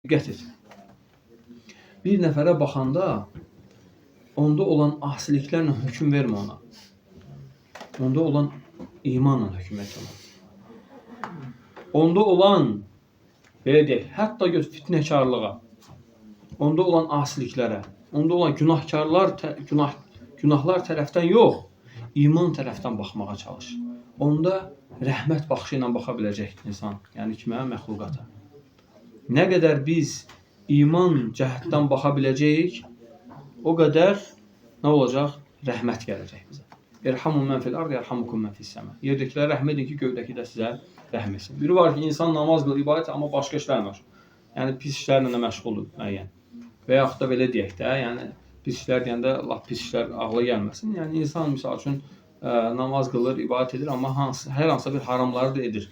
Diqqət et. Bir nəfərə baxanda onda olan asiliklərlə hökm vermə ona. Onda olan imanla hökm et ona. Onda olan, belə deyək, hətta fitnəkarlığa, onda olan asiliklərə, onda olan günahlar tərəfdən yox, iman tərəfdən baxmağa çalış. Onda rəhmət baxışı ilə baxa biləcək insan, yəni kimə? Məxluqata. Nə qədər biz iman cəhətdən baxa biləcəyik, o qədər nə olacaq? Rəhmət gələcək bizə. İrhamu mən fil ard, yarhamukum mən fis səma. Yerdəkilərə rəhm edin ki, göydəki də sizə rəhm etsin. Biri var ki, insan namaz qılır, ibadət, amma başqa işlərlə məşğul. Yəni pis işlərlə də məşğuldur müəyyən. Və yaxud da belə deyək də, yəni pis işlər deyəndə lap pis işlər ağla gəlməsin. Yəni insan misal üçün namaz qılır, ibadət edir, amma hər hansısa bir haramları da edir.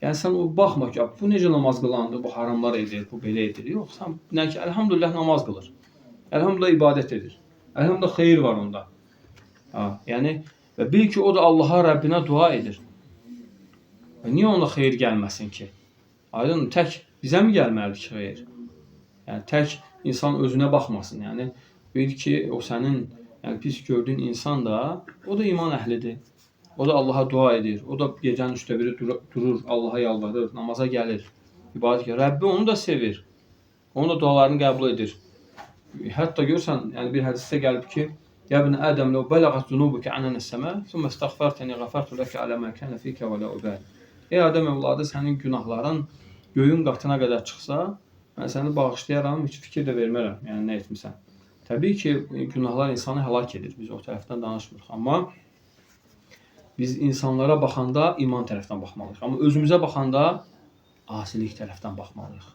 Yəni sən o baxma ki, bu necə namaz qılandır, bu haramlar edir, bu belə edir. Yox, sən nə ki, elhamdülillah namaz qılır. Elhamdülillah ibadət edir. Elhamdülillah xeyir var onda. Yəni və bil ki, o da Allaha, Rəbbinə dua edir. Niyə ona xeyir gəlməsin ki? Aydın, tək bizə mi gəlməlidir ki, xeyir? Yəni tək insan özünə baxmasın. Yəni bil ki, o sənin pis gördüyün insan da, o da iman əhlidir. O da Allaha dua edir. O da gecənin 1/3 durur, Allaha yalvarır, namaza gəlir. İbadət edir. Rəbbi onu da sevir. Onun da dualarını qəbul edir. Hətta görsən, yəni bir hədisdə gəlib ki, "Ya ibn Adəm, law balaghat zunubuka ananas sama, thumma istaghfartani ghafartu laka ala ma kana fika wa la ubali." Ey Adəm övladı, sənin günahların göyün qatına qədər çıxsa, mən səni bağışlayaram, heç fikir də vermərəm. Yəni nə etmisən? Təbii ki, günahlar insanı həlak edir. Biz o tərəfdən danışmırıq. Amma biz insanlara baxanda iman tərəfdən baxmalıyıq. Amma özümüzə baxanda asilik tərəfdən baxmalıyıq.